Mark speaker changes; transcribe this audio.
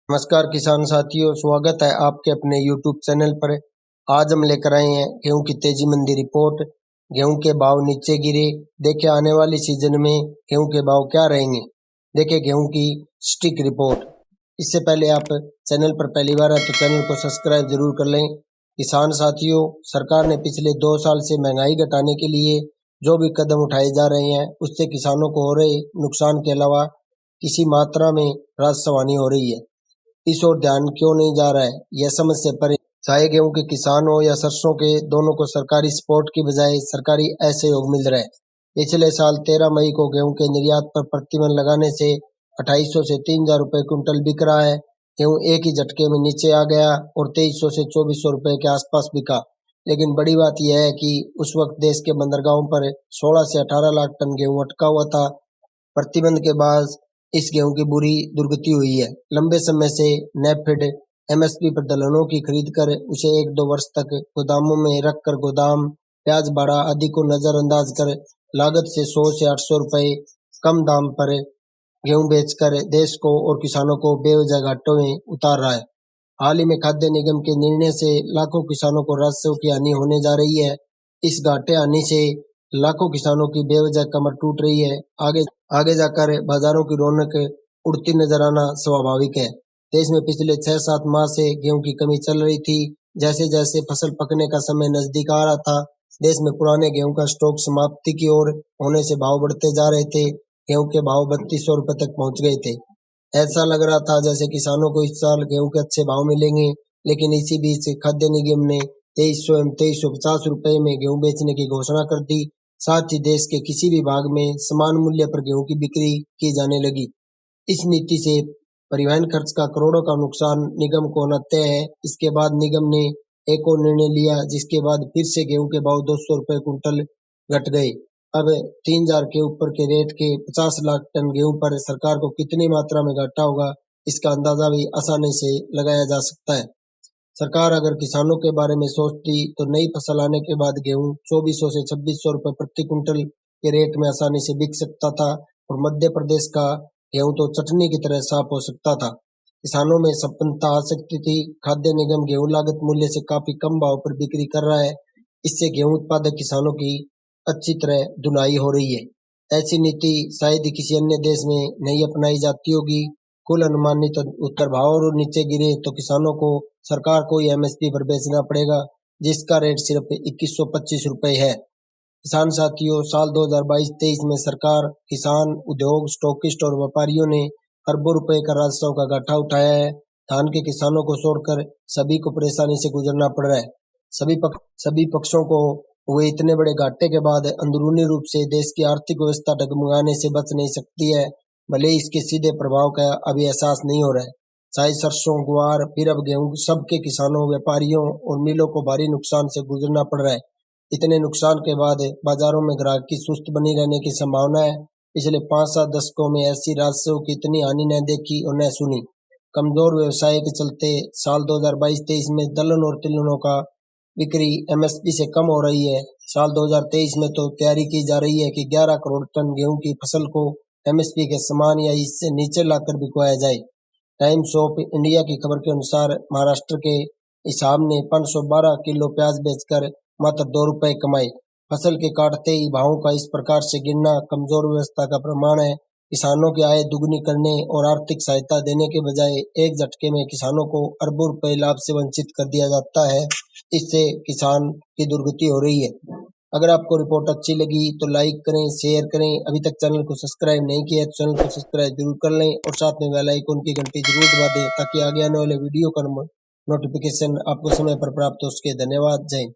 Speaker 1: नमस्कार किसान साथियों, स्वागत है आपके अपने YouTube चैनल पर। आज हम लेकर आए हैं गेहूं की तेजी मंडी रिपोर्ट। गेहूं के भाव नीचे गिरे, देखे आने वाली सीजन में गेहूं के भाव क्या रहेंगे। देखे गेहूं की स्टिक रिपोर्ट। इससे पहले आप चैनल पर पहली बार है तो चैनल को सब्सक्राइब जरूर कर लें। किसान साथियों, सरकार ने पिछले 2 साल से महंगाई घटाने के लिए जो भी कदम उठाए जा रहे हैं उससे किसानों को हो रहे नुकसान के अलावा किसी मात्रा में राजस्व हानि हो रही है। इस ओर ध्यान क्यों नहीं जा रहा है, यह समझ से परे चाहे गेहूं के किसान हो या सरसों के, दोनों को सरकारी सपोर्ट की बजाय सरकारी असहयोग मिल रहा है। पिछले साल 13 मई को गेहूं के निर्यात पर प्रतिबंध लगाने से 2800 से 3000 रुपए क्विंटल बिक रहा है। गेहूं एक ही झटके में नीचे आ गया और 2300 से 2400 रुपए के आसपास बिका। लेकिन बड़ी बात यह है कि उस वक्त देश के बंदरगाहों पर 16 से 18 लाख टन गेहूं अटका हुआ था। प्रतिबंध के बाद इस गेहूं की बुरी दुर्गति हुई है। लंबे समय से नेफेड एमएसपी पर दलहनों की खरीद कर उसे 1-2 वर्ष तक गोदामों में रखकर गोदाम, ब्याज भाड़ा आदि को नजरअंदाज कर लागत से 100 से 800 रुपए कम दाम पर गेहूं बेचकर देश को और किसानों को बेवजह घाटों में उतार रहा है। हाल ही में खाद्य निगम के निर्णय से लाखों किसानों को राजस्व की हानि होने जा रही है। इस घाटे हानि से लाखों किसानों की बेवजह कमर टूट रही है। आगे आगे जाकर बाजारों की रौनक उड़ती नजर आना स्वाभाविक है। देश में पिछले 6-7 माह से गेहूं की कमी चल रही थी। जैसे जैसे फसल पकने का समय नजदीक आ रहा था, देश में पुराने गेहूं का स्टॉक समाप्ति की ओर होने से भाव बढ़ते जा रहे थे। गेहूं के भाव 3200 रुपए तक पहुंच गए थे। ऐसा लग रहा था जैसे किसानों को इस साल गेहूं के अच्छे भाव मिलेंगे। लेकिन इसी बीच खाद्य निगम ने 2300 एवं 2350 रुपए में गेहूं बेचने की घोषणा कर दी। साथ ही देश के किसी भी भाग में समान मूल्य पर गेहूं की बिक्री की जाने लगी। इस नीति से परिवहन खर्च का करोड़ों का नुकसान निगम को होना तय है। इसके बाद निगम ने एक और निर्णय लिया, जिसके बाद फिर से गेहूं के भाव 200 रुपए कुंटल घट गए। अब 3000 के ऊपर के रेट के 50 लाख टन गेहूं पर सरकार को कितनी मात्रा में घाटा होगा, इसका अंदाजा भी आसानी से लगाया जा सकता है। सरकार अगर किसानों के बारे में सोचती तो नई फसल आने के बाद गेहूं 2400 से 2600 रुपए प्रति कुंटल के रेट में आसानी से बिक सकता था और मध्य प्रदेश का गेहूं तो चटनी की तरह साफ हो सकता था। किसानों में संपन्नता आ सकती थी। खाद्य निगम गेहूं लागत मूल्य से काफी कम भाव पर बिक्री कर रहा है। इससे गेहूं उत्पादक किसानों की अच्छी तरह धुनाई हो रही है। ऐसी नीति शायद ही किसी अन्य देश में नहीं अपनाई जाती होगी। कुल अनुमानित उत्तर भाव और नीचे गिरे तो किसानों को सरकार को ही एमएसपी पर बेचना पड़ेगा, जिसका रेट सिर्फ 2125 रुपए है। किसान साथियों, साल 2022-23 में सरकार, किसान, उद्योग, स्टॉकिस्ट और व्यापारियों ने अरबों रुपए का राजस्व का घाटा उठाया है। धान के किसानों को छोड़कर सभी को परेशानी से गुजरना पड़ रहा है। सभी पक्षों को हुए इतने बड़े घाटे के बाद अंदरूनी रूप से देश की आर्थिक व्यवस्था डगमगाने से बच नहीं सकती है, भले ही इसके सीधे प्रभाव का अभी एहसास नहीं हो रहा है। चाहे सरसों, गुआर, फिर अब गेहूं, सबके किसानों, व्यापारियों और मिलों को भारी नुकसान से गुजरना पड़ रहा है। इतने नुकसान के बाद बाजारों में ग्राहक की सुस्त बनी रहने की संभावना है। पिछले 5-7 दशकों में ऐसी राजस्व की इतनी हानि न देखी और न सुनी। कमजोर व्यवसाय के चलते साल 2022-23 में दलहन और तिलहनों का बिक्री एमएसपी से कम हो रही है। साल 2023 में तो तैयारी की जा रही है कि 11 करोड़ टन गेहूं की फसल को एमएसपी के समान या इससे नीचे लाकर बिकवाया जाए। टाइम्स ऑफ इंडिया की खबर के अनुसार महाराष्ट्र के हिसाब ने 512 किलो प्याज बेचकर मात्र 2 रुपए कमाए। फसल के काटते ही भावों का इस प्रकार से गिरना कमजोर व्यवस्था का प्रमाण है। किसानों की आय दुगनी करने और आर्थिक सहायता देने के बजाय एक झटके में किसानों को अरबों रुपए लाभ से वंचित कर दिया जाता है। इससे किसान की दुर्गति हो रही है। अगर आपको रिपोर्ट अच्छी लगी तो लाइक करें, शेयर करें। अभी तक चैनल को सब्सक्राइब नहीं किया है तो चैनल को सब्सक्राइब जरूर कर लें और साथ में बेल आइकन की घंटी जरूर दबा दें ताकि आगे आने वाले वीडियो का नोटिफिकेशन आपको समय पर प्राप्त हो सके। धन्यवाद। जय हिंद।